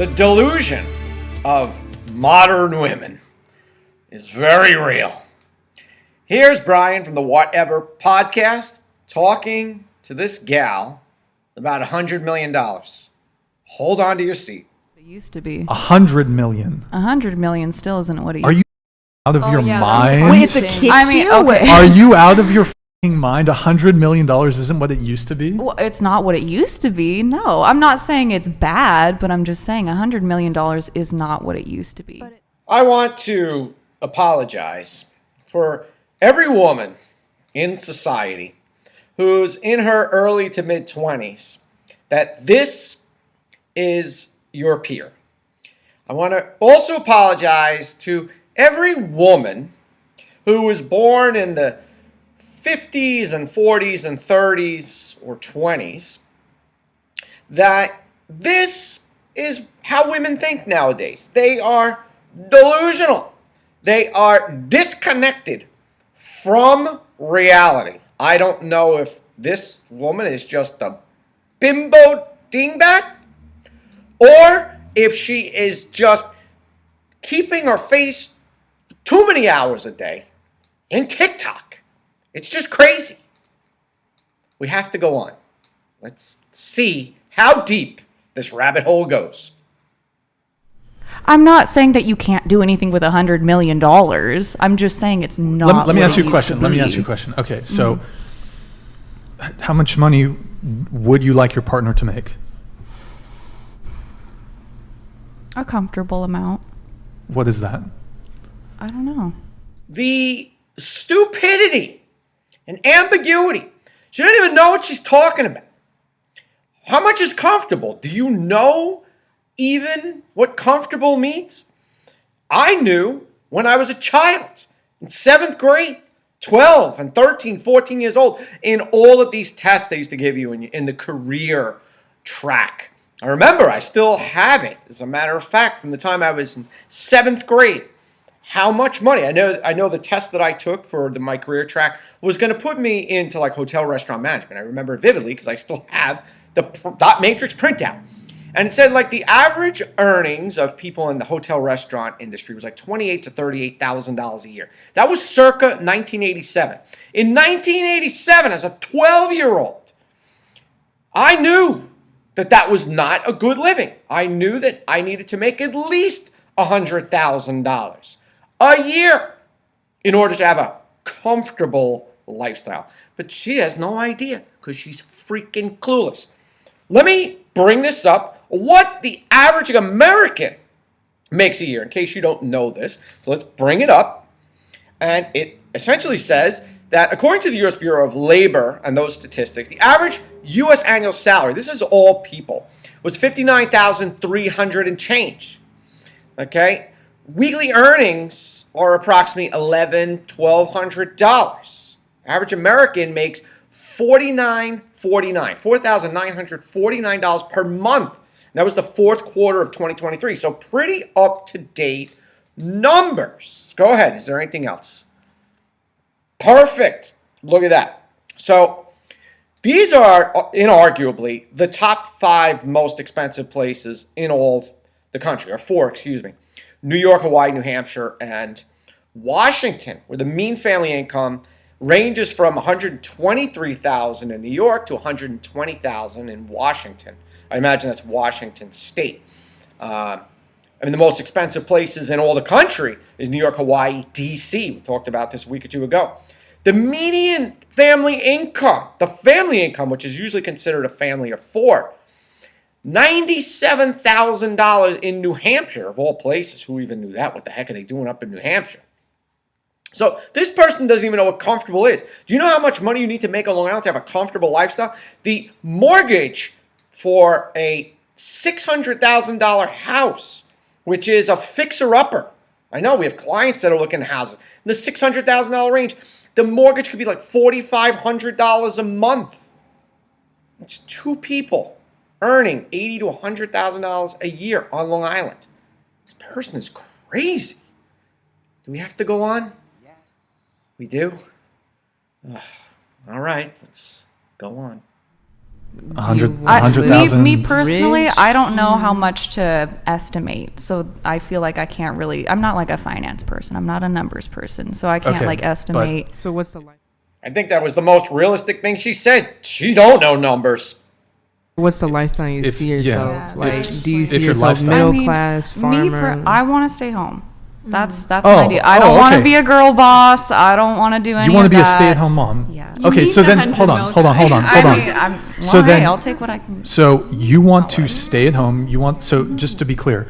The delusion of modern women is very real. Here's Brian from the Whatever podcast talking to this gal about $100 million. Hold on to your seat. It used to be. 100 million. 100 million still isn't what it used Are you to out of your mind? Wait, it's a kid. I mean, okay. Are you out of your f***ing mind? $100 million isn't what it used to be? Well, it's not what it used to be. No, I'm not saying it's bad, but I'm just saying $100 million is not what it used to be. I want to apologize for every woman in society who's in her early to mid 20s that this is your peer. I want to also apologize to every woman who was born in the 50s and 40s and 30s or 20s that this is how women think nowadays. They are delusional. They are disconnected from reality. I don't know if this woman is just a bimbo dingbat or if she is just keeping her face too many hours a day in TikTok. It's just crazy. We have to go on. Let's see how deep this rabbit hole goes. I'm not saying that you can't do anything with $100 million. I'm just saying it's not. Let me what ask it you a used to question. Let me be. ask you a question. Okay, so how much money would you like your partner to make? A comfortable amount. What is that? I don't know. The stupidity and ambiguity. She doesn't even know what she's talking about. How much is comfortable? Do you know even what comfortable means? I knew when I was a child in 7th grade, 12 and 13, 14 years old, in all of these tests they used to give you in the career track. I remember I still have it, as a matter of fact, from the time I was in 7th grade. How much money? I know the test that I took for my career track was going to put me into like hotel restaurant management. I remember it vividly because I still have the dot matrix printout. And it said like the average earnings of people in the hotel restaurant industry was like $28,000 to $38,000 a year. That was circa 1987. In 1987, as a 12-year-old, I knew that was not a good living. I knew that I needed to make at least $100,000 a year in order to have a comfortable lifestyle. But she has no idea because she's freaking clueless. Let me bring this up. What the average American makes a year, in case you don't know this. So let's bring it up. And it essentially says that according to the U.S. Bureau of Labor and those statistics, the average U.S. annual salary, this is all people, was $59,300 and change. Okay? Weekly earnings are approximately $1,200. Average American makes $4,949 per month. That was the fourth quarter of 2023. So pretty up-to-date numbers. Go ahead. Is there anything else? Perfect. Look at that. So these are inarguably the top 5 most expensive places in all the country, or 4, excuse me. New York, Hawaii, New Hampshire, and Washington, where the mean family income ranges from $123,000 in New York to $120,000 in Washington. I imagine that's Washington State. The most expensive places in all the country is New York, Hawaii, D.C. We talked about this a week or two ago. The median family income, which is usually considered a family of 4, $97,000 in New Hampshire, of all places. Who even knew that? What the heck are they doing up in New Hampshire? So this person doesn't even know what comfortable is. Do you know how much money you need to make on Long Island to have a comfortable lifestyle? The mortgage for a $600,000 house, which is a fixer-upper. I know we have clients that are looking at houses in the $600,000 range. The mortgage could be like $4,500 a month. It's 2 people earning $80,000 to $100,000 a year on Long Island. This person is crazy. Do we have to go on? Yes. We do? All right, let's go on. 100,000. Me personally, Rich? I don't know how much to estimate. So I feel like I can't really. I'm not like a finance person. I'm not a numbers person. So I can't Okay, like estimate. So what's the life? I think that was the most realistic thing she said. She don't know numbers. What's the lifestyle you If- see yeah. yourself? Like, do you If see your yourself lifestyle- middle I mean, class farmer? I want to stay home. That's Oh, my deal. I don't want to okay. be a girl boss. I don't want to do any. You want to of be a that. stay-at-home mom. Yeah. Okay, need so the then 100 hold on. mil I mean, I'm. So Well, hey, then- I'll take what I can. So you want to stay at home. You want, so just to be clear,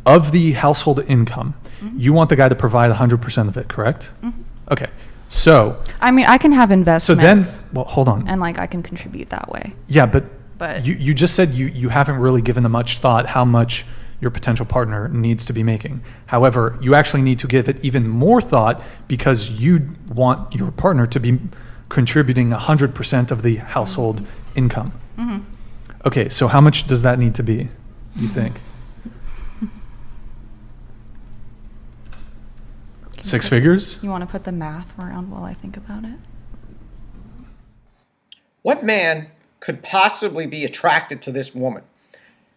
of the household income, you want the guy to provide 100% of it, correct? Okay. So I mean, I can have then, investments. well, hold on. And like I can contribute that way. Yeah, but But- you just said you haven't really given them much thought how much your potential partner needs to be making. However, you actually need to give it even more thought because you want your partner to be contributing 100% of the household income. Okay, so how much does that need to be, you think? Six figures? You want to put the math around while I think about it? What man could possibly be attracted to this woman?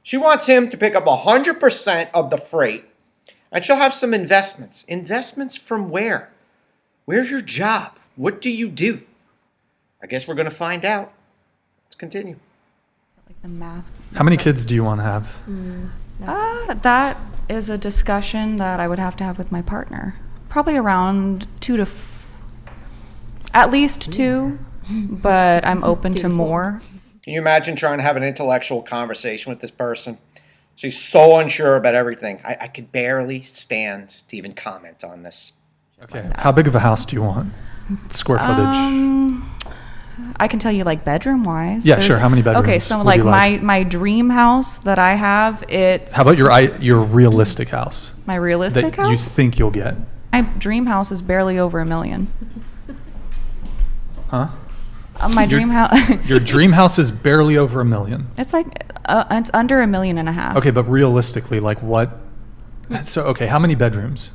She wants him to pick up 100% of the freight, and she'll have some investments. Investments from where? Where's your job? What do you do? I guess we're going to find out. Let's continue. Like the math. How many kids do you want to have? That is a discussion that I would have to have with my partner. Probably around at least two, but I'm open to more. Can you imagine trying to have an intellectual conversation with this person? She's so unsure about everything. I could barely stand to even comment on this. Okay, how big of a house do you want? Square footage? I can tell you like bedroom wise. Yeah, sure. How many bedrooms Okay, so would like you like? my dream house that I have, it's How about your realistic house my realistic that you house? think you'll get? My dream house is barely over $1 million. Huh? My Your- dream house Your dream house is barely over $1 million. it's like it's under $1.5 million. Okay, but realistically, like what? So, okay, how many bedrooms?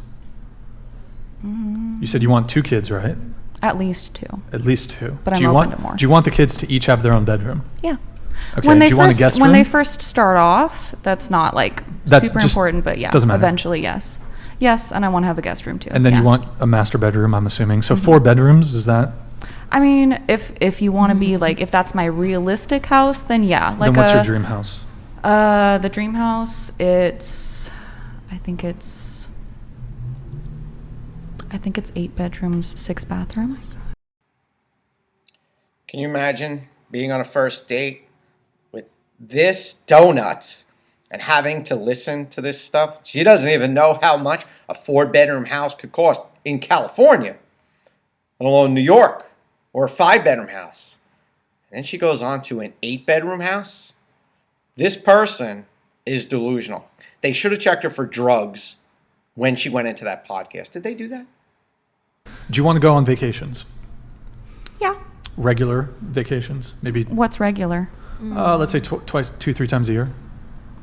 You said you want 2 kids, right? At least 2. At least 2. But do I'm you open want, to more. Do you want the kids to each have their own bedroom? Yeah. Okay. When do they you first want a guest when room? they first start off, that's not like That super just important, but yeah, doesn't matter. eventually yes. Yes, and I want to have a guest room too. And then yeah. you want a master bedroom, I'm assuming. So Mm-hmm. 4 bedrooms, is that? I mean, if you want to be like if that's my realistic house, then yeah. Like Then what's your dream house? The dream house, I think it's 8 bedrooms, 6 bathrooms. Can you imagine being on a first date with this donuts and having to listen to this stuff? She doesn't even know how much a 4-bedroom house could cost in California, let alone New York, or a 5-bedroom house. And then she goes on to an 8-bedroom house. This person is delusional. They should have checked her for drugs when she went into that podcast. Did they do that? Do you want to go on vacations? Yeah. Regular vacations? Maybe, What's regular? let's say twice, 2-3 times a year?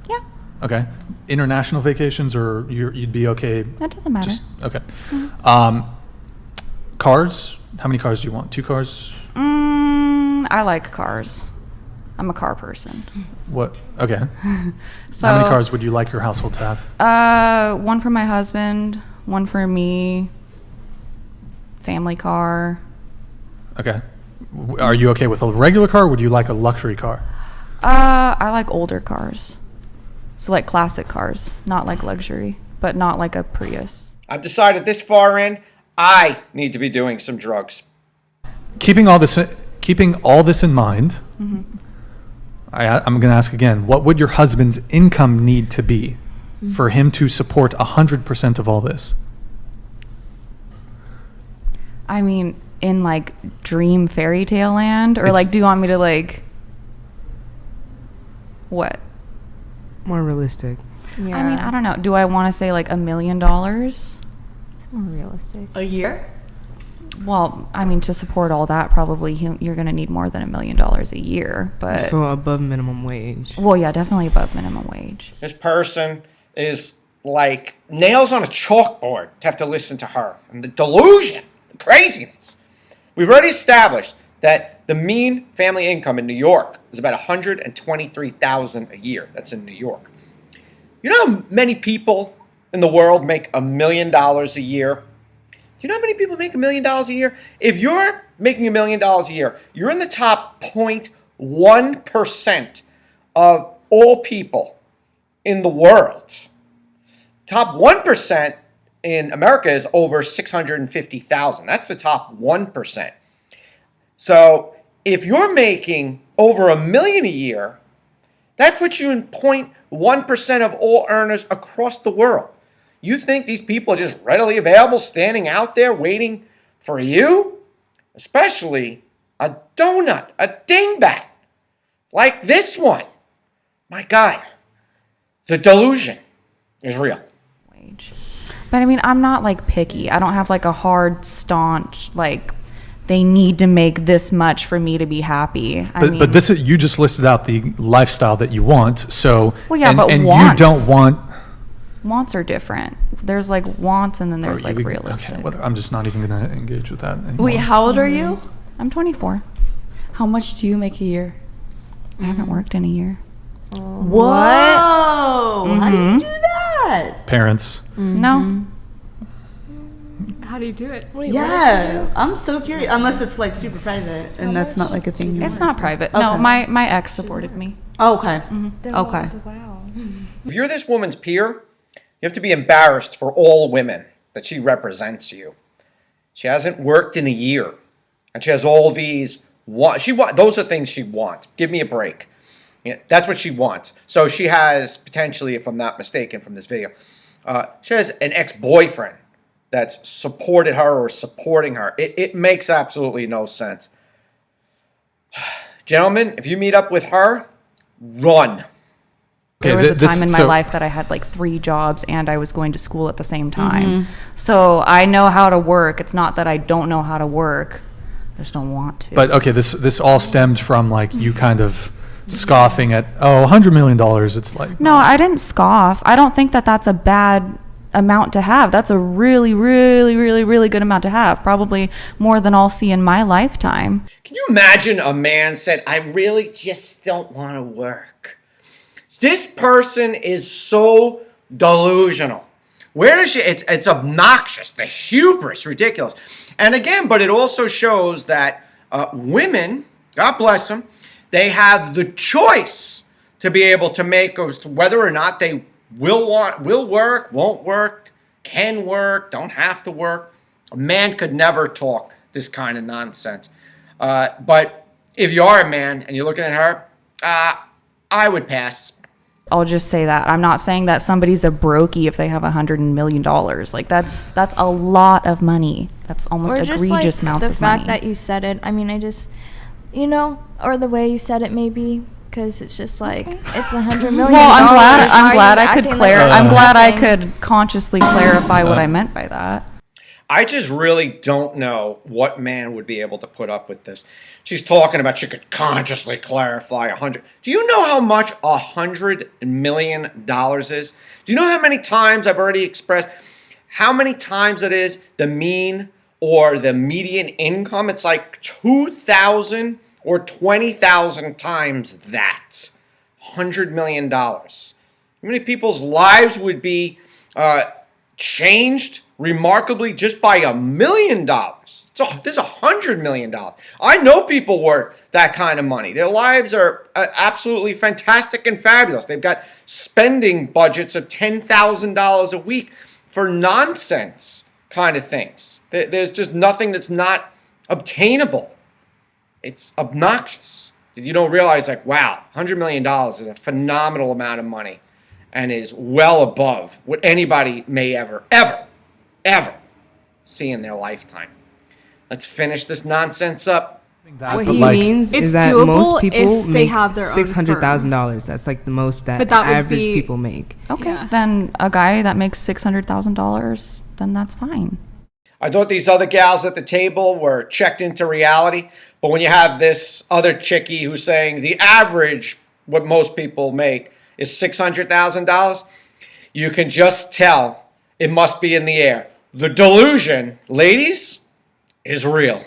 Yeah. Okay. International vacations, or you'd be okay? That doesn't matter. Just okay. Cars? How many cars do you want? 2 cars? I like cars. I'm a car person. What? Okay. So How many cars would you like your household to have? One for my husband, one for me. Family car. Okay. Are you okay with a regular car, or would you like a luxury car? I like older cars. So like classic cars, not like luxury, but not like a Prius. I've decided this far in, I need to be doing some drugs. Keeping all this in mind, I'm going to ask again, what would your husband's income need to be for him to support 100% of all this? I mean, in like dream fairy tale land, or It's- like, do you want me to like, what? More realistic. Yeah. I mean, I don't know. Do I want to say like $1 million? It's more realistic. A year? Well, I mean, to support all that, probably you're going to need more than $1 million a year. But So above minimum wage. well, yeah, definitely above minimum wage. This person is like nails on a chalkboard to have to listen to her. And the delusion, the craziness. We've already established that the mean family income in New York is about $123,000 a year. That's in New York. You know how many people in the world make $1 million a year? Do you know how many people make $1 million a year? If you're making $1 million a year, you're in the top 0.1% of all people in the world. Top 1% in America is over 650,000. That's the top 1%. So if you're making over $1 million a year, that puts you in 0.1% of all earners across the world. You think these people are just readily available, standing out there waiting for you? Especially a donut, a dingbat, like this one. My God, the delusion is real. Wage. But I mean, I'm not like picky. I don't have like a hard, staunch, like they need to make this much for me to be happy. But this is, you just listed out the lifestyle that you want. So well, yeah, and, but and wants, you don't want. Wants are different. There's like wants, and then there's like realistic. Okay, I'm just not even going to engage with that anymore. Wait, how old are you? I'm 24. How much do you make a year? I haven't worked in a year. Whoa! How do you do that? Parents. No. How do you do it? Yeah, I'm so curious. Unless it's like super private, and that's not like a thing. It's not private. No, Okay. my ex supported me. Oh, okay. Okay. Wow. If you're this woman's peer, you have to be embarrassed for all women that she represents you. She hasn't worked in a year, and she has all these. Those are things she wants. Give me a break. Yeah, that's what she wants. So she has potentially, if I'm not mistaken from this video, she has an ex-boyfriend that's supported her or supporting her. It makes absolutely no sense. Gentlemen, if you meet up with her, run. There was a time in my life that I had like 3 jobs and I was going to school at the same time. So I know how to work. It's not that I don't know how to work. I just don't want to. But okay, this all stemmed from like you kind of scoffing at $100 million. It's like no, I didn't scoff. I don't think that that's a bad amount to have. That's a really, really, really, really good amount to have. Probably more than I'll see in my lifetime. Can you imagine a man said, I really just don't want to work? This person is so delusional. Where does she? It's obnoxious. The hubris, ridiculous. And again, but it also shows that women, God bless them, they have the choice to be able to make whether or not they will work, won't work, can work, don't have to work. A man could never talk this kind of nonsense. But if you are a man and you're looking at her, I would pass. I'll just say that. I'm not saying that somebody's a brokey if they have $100 million. Like that's a lot of money. That's almost Or just egregious like amounts the of fact money. that you said it. I mean, I just, or the way you said it, maybe, because it's just like it's $100 million. Well, I'm Why are glad you I could acting like clarify. it's I'm glad I nothing? could consciously clarify what I meant by that. I just really don't know what man would be able to put up with this. She's talking about she could consciously clarify 100. Do you know how much $100 million is? Do you know how many times I've already expressed how many times it is the mean or the median income? It's like 2,000 or 20,000 times that. $100 million. How many people's lives would be changed remarkably just by $1 million? There's $100 million. I know people worth that kind of money. Their lives are absolutely fantastic and fabulous. They've got spending budgets of $10,000 a week for nonsense kind of things. There's just nothing that's not obtainable. It's obnoxious. You don't realize, like, wow, $100 million is a phenomenal amount of money and is well above what anybody may ever see in their lifetime. Let's finish this nonsense up. What he means It's is that doable most people if they make have their own $600,000. That's like the most that But that would average be- people make. Okay, Yeah. then a guy that makes $600,000, then that's fine. I thought these other gals at the table were checked into reality, but when you have this other chickie who's saying the average, what most people make, is $600,000, you can just tell it must be in the air. The delusion, ladies, is real.